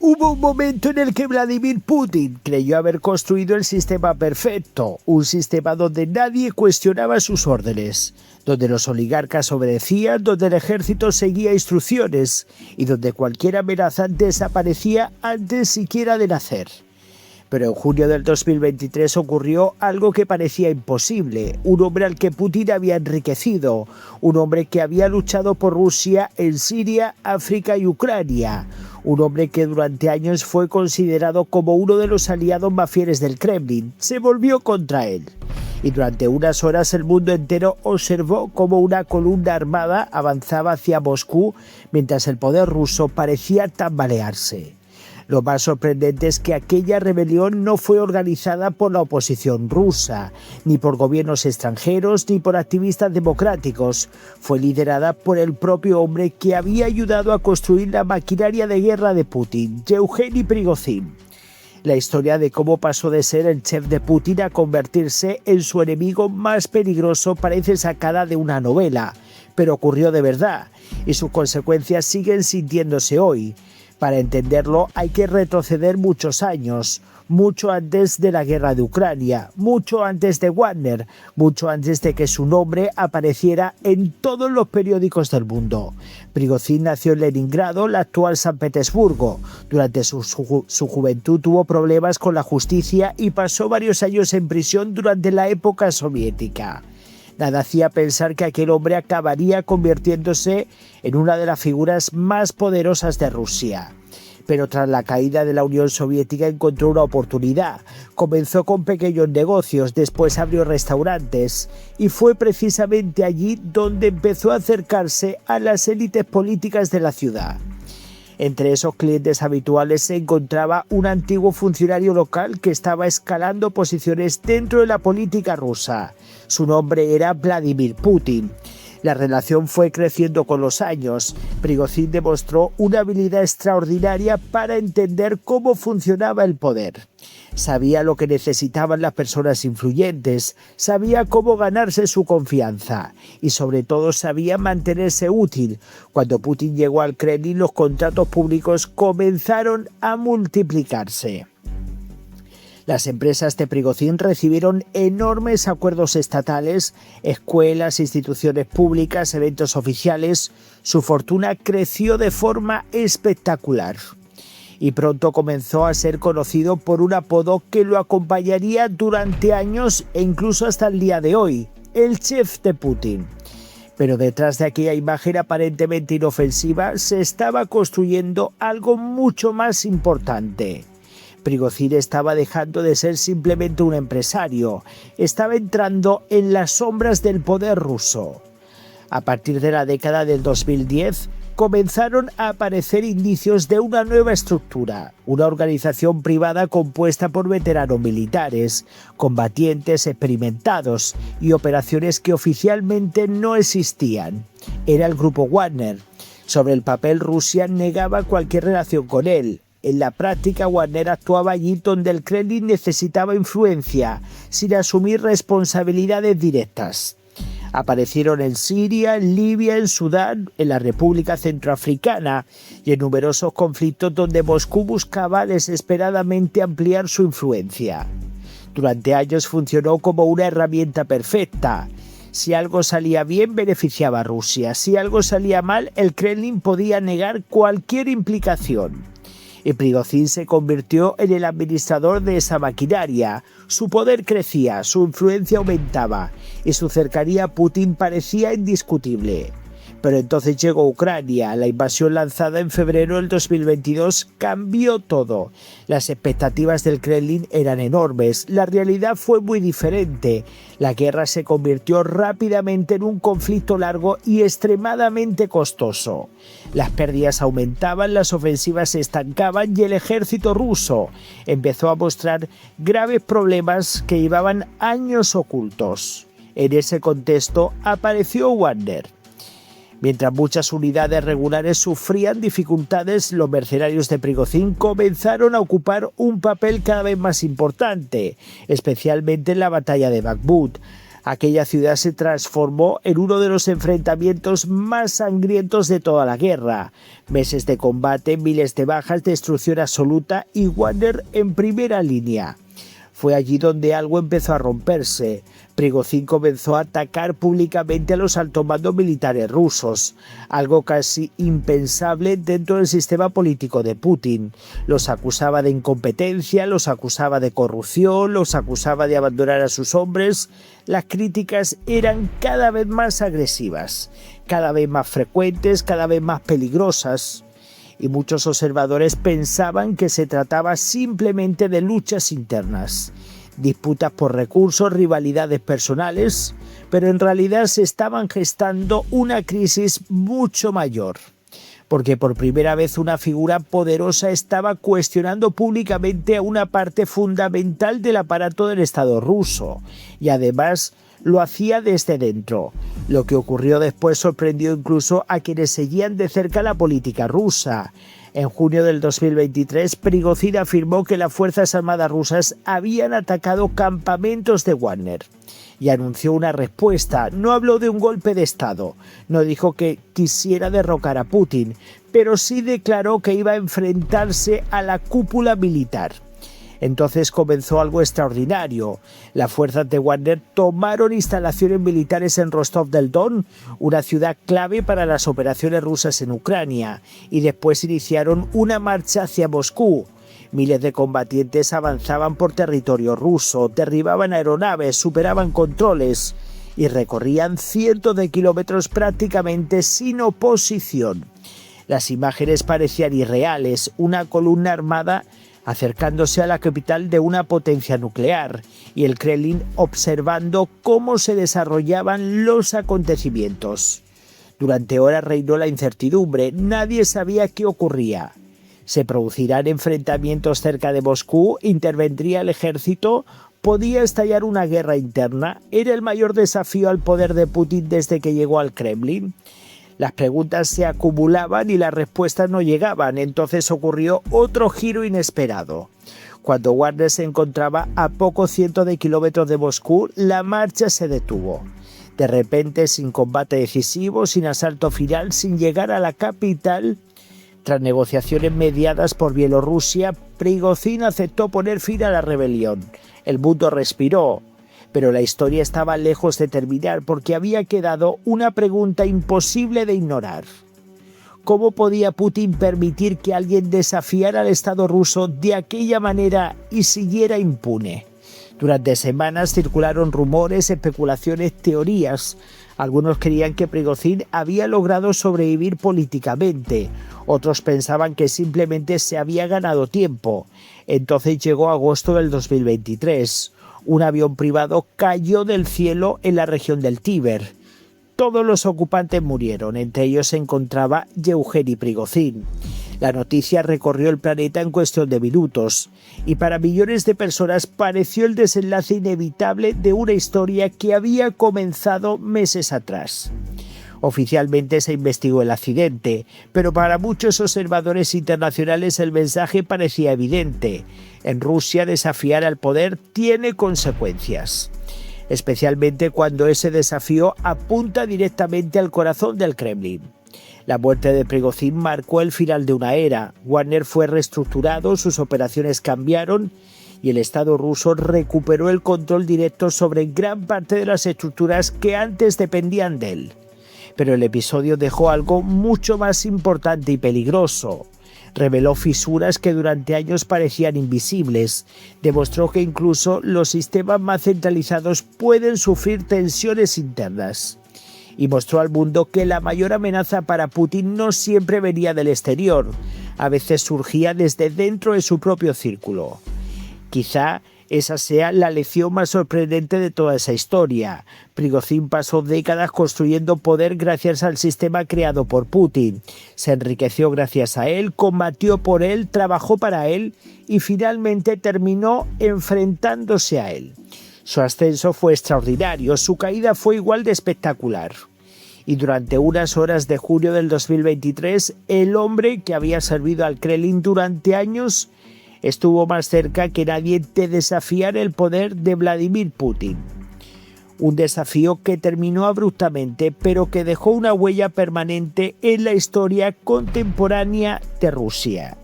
Hubo un momento en el que Vladimir Putin creyó haber construido el sistema perfecto, un sistema donde nadie cuestionaba sus órdenes, donde los oligarcas obedecían, donde el ejército seguía instrucciones y donde cualquier amenaza desaparecía antes siquiera de nacer. Pero en junio del 2023 ocurrió algo que parecía imposible, un hombre al que Putin había enriquecido, un hombre que había luchado por Rusia en Siria, África y Ucrania, un hombre que durante años fue considerado como uno de los aliados más fieles del Kremlin, se volvió contra él. Y durante unas horas el mundo entero observó cómo una columna armada avanzaba hacia Moscú mientras el poder ruso parecía tambalearse. Lo más sorprendente es que aquella rebelión no fue organizada por la oposición rusa, ni por gobiernos extranjeros, ni por activistas democráticos. Fue liderada por el propio hombre que había ayudado a construir la maquinaria de guerra de Putin, Yevgeny Prigozhin. La historia de cómo pasó de ser el chef de Putin a convertirse en su enemigo más peligroso parece sacada de una novela, pero ocurrió de verdad, y sus consecuencias siguen sintiéndose hoy. Para entenderlo hay que retroceder muchos años, mucho antes de la guerra de Ucrania, mucho antes de Wagner, mucho antes de que su nombre apareciera en todos los periódicos del mundo. Prigozhin nació en Leningrado, la actual San Petersburgo. Durante su juventud tuvo problemas con la justicia y pasó varios años en prisión durante la época soviética. Nada hacía pensar que aquel hombre acabaría convirtiéndose en una de las figuras más poderosas de Rusia. Pero tras la caída de la Unión Soviética encontró una oportunidad. Comenzó con pequeños negocios, después abrió restaurantes y fue precisamente allí donde empezó a acercarse a las élites políticas de la ciudad. Entre esos clientes habituales se encontraba un antiguo funcionario local que estaba escalando posiciones dentro de la política rusa. Su nombre era Vladimir Putin. La relación fue creciendo con los años. Prigozhin demostró una habilidad extraordinaria para entender cómo funcionaba el poder. Sabía lo que necesitaban las personas influyentes, sabía cómo ganarse su confianza y sobre todo sabía mantenerse útil. Cuando Putin llegó al Kremlin, los contratos públicos comenzaron a multiplicarse. Las empresas de Prigozhin recibieron enormes acuerdos estatales, escuelas, instituciones públicas, eventos oficiales. Su fortuna creció de forma espectacular. Y pronto comenzó a ser conocido por un apodo que lo acompañaría durante años e incluso hasta el día de hoy, el chef de Putin. Pero detrás de aquella imagen aparentemente inofensiva se estaba construyendo algo mucho más importante. Prigozhin estaba dejando de ser simplemente un empresario, estaba entrando en las sombras del poder ruso. A partir de la década del 2010, comenzaron a aparecer indicios de una nueva estructura, una organización privada compuesta por veteranos militares, combatientes experimentados y operaciones que oficialmente no existían. Era el grupo Wagner. Sobre el papel, Rusia negaba cualquier relación con él. En la práctica, Wagner actuaba allí donde el Kremlin necesitaba influencia, sin asumir responsabilidades directas. Aparecieron en Siria, en Libia, en Sudán, en la República Centroafricana y en numerosos conflictos donde Moscú buscaba desesperadamente ampliar su influencia. Durante años funcionó como una herramienta perfecta. Si algo salía bien, beneficiaba a Rusia. Si algo salía mal, el Kremlin podía negar cualquier implicación. Y Prigozhin se convirtió en el administrador de esa maquinaria. Su poder crecía, su influencia aumentaba y su cercanía a Putin parecía indiscutible. Pero entonces llegó Ucrania. La invasión lanzada en febrero del 2022 cambió todo. Las expectativas del Kremlin eran enormes. La realidad fue muy diferente. La guerra se convirtió rápidamente en un conflicto largo y extremadamente costoso. Las pérdidas aumentaban, las ofensivas se estancaban y el ejército ruso empezó a mostrar graves problemas que llevaban años ocultos. En ese contexto apareció Wagner. Mientras muchas unidades regulares sufrían dificultades, los mercenarios de Prigozhin comenzaron a ocupar un papel cada vez más importante, especialmente en la batalla de Bakhmut. Aquella ciudad se transformó en uno de los enfrentamientos más sangrientos de toda la guerra. Meses de combate, miles de bajas, destrucción absoluta y Wagner en primera línea. Fue allí donde algo empezó a romperse. Prigozhin comenzó a atacar públicamente a los altos mandos militares rusos, algo casi impensable dentro del sistema político de Putin. Los acusaba de incompetencia, los acusaba de corrupción, los acusaba de abandonar a sus hombres. Las críticas eran cada vez más agresivas, cada vez más frecuentes, cada vez más peligrosas. Y muchos observadores pensaban que se trataba simplemente de luchas internas, disputas por recursos, rivalidades personales, pero en realidad se estaban gestando una crisis mucho mayor, porque por primera vez una figura poderosa estaba cuestionando públicamente a una parte fundamental del aparato del Estado ruso, y además lo hacía desde dentro. Lo que ocurrió después sorprendió incluso a quienes seguían de cerca la política rusa. En junio del 2023, Prigozhin afirmó que las Fuerzas Armadas rusas habían atacado campamentos de Wagner y anunció una respuesta. No habló de un golpe de Estado, no dijo que quisiera derrocar a Putin, pero sí declaró que iba a enfrentarse a la cúpula militar. Entonces comenzó algo extraordinario. Las fuerzas de Wagner tomaron instalaciones militares en Rostov del Don, una ciudad clave para las operaciones rusas en Ucrania, y después iniciaron una marcha hacia Moscú. Miles de combatientes avanzaban por territorio ruso, derribaban aeronaves, superaban controles y recorrían cientos de kilómetros prácticamente sin oposición. Las imágenes parecían irreales, una columna armada acercándose a la capital de una potencia nuclear y el Kremlin observando cómo se desarrollaban los acontecimientos. Durante horas reinó la incertidumbre, nadie sabía qué ocurría. ¿Se producirán enfrentamientos cerca de Moscú? ¿Intervendría el ejército? ¿Podía estallar una guerra interna? ¿Era el mayor desafío al poder de Putin desde que llegó al Kremlin? Las preguntas se acumulaban y las respuestas no llegaban. Entonces ocurrió otro giro inesperado. Cuando Wagner se encontraba a pocos cientos de kilómetros de Moscú, la marcha se detuvo. De repente, sin combate decisivo, sin asalto final, sin llegar a la capital, tras negociaciones mediadas por Bielorrusia, Prigozhin aceptó poner fin a la rebelión. El mundo respiró. Pero la historia estaba lejos de terminar porque había quedado una pregunta imposible de ignorar. ¿Cómo podía Putin permitir que alguien desafiara al Estado ruso de aquella manera y siguiera impune? Durante semanas circularon rumores, especulaciones, teorías. Algunos creían que Prigozhin había logrado sobrevivir políticamente. Otros pensaban que simplemente se había ganado tiempo. Entonces llegó agosto del 2023. Un avión privado cayó del cielo en la región del Tíber. Todos los ocupantes murieron, entre ellos se encontraba Yevgeny Prigozhin. La noticia recorrió el planeta en cuestión de minutos, y para millones de personas pareció el desenlace inevitable de una historia que había comenzado meses atrás. Oficialmente se investigó el accidente, pero para muchos observadores internacionales el mensaje parecía evidente. En Rusia, desafiar al poder tiene consecuencias, especialmente cuando ese desafío apunta directamente al corazón del Kremlin. La muerte de Prigozhin marcó el final de una era. Wagner fue reestructurado, sus operaciones cambiaron y el Estado ruso recuperó el control directo sobre gran parte de las estructuras que antes dependían de él. Pero el episodio dejó algo mucho más importante y peligroso. Reveló fisuras que durante años parecían invisibles. Demostró que incluso los sistemas más centralizados pueden sufrir tensiones internas. Y mostró al mundo que la mayor amenaza para Putin no siempre venía del exterior. A veces surgía desde dentro de su propio círculo. Quizá esa sea la lección más sorprendente de toda esa historia. Prigozhin pasó décadas construyendo poder gracias al sistema creado por Putin. Se enriqueció gracias a él, combatió por él, trabajó para él y finalmente terminó enfrentándose a él. Su ascenso fue extraordinario, su caída fue igual de espectacular. Y durante unas horas de junio del 2023, el hombre que había servido al Kremlin durante años estuvo más cerca que nadie de desafiar el poder de Vladimir Putin. Un desafío que terminó abruptamente, pero que dejó una huella permanente en la historia contemporánea de Rusia.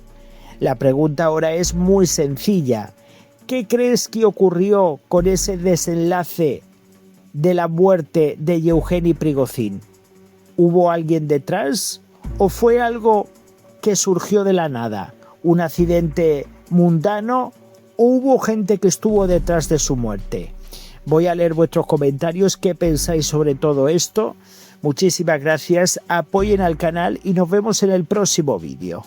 La pregunta ahora es muy sencilla. ¿Qué crees que ocurrió con ese desenlace de la muerte de Yevgeny Prigozhin? ¿Hubo alguien detrás o fue algo que surgió de la nada? ¿Un accidente mundano o hubo gente que estuvo detrás de su muerte? Voy a leer vuestros comentarios, qué pensáis sobre todo esto. Muchísimas gracias, apoyen al canal y nos vemos en el próximo vídeo.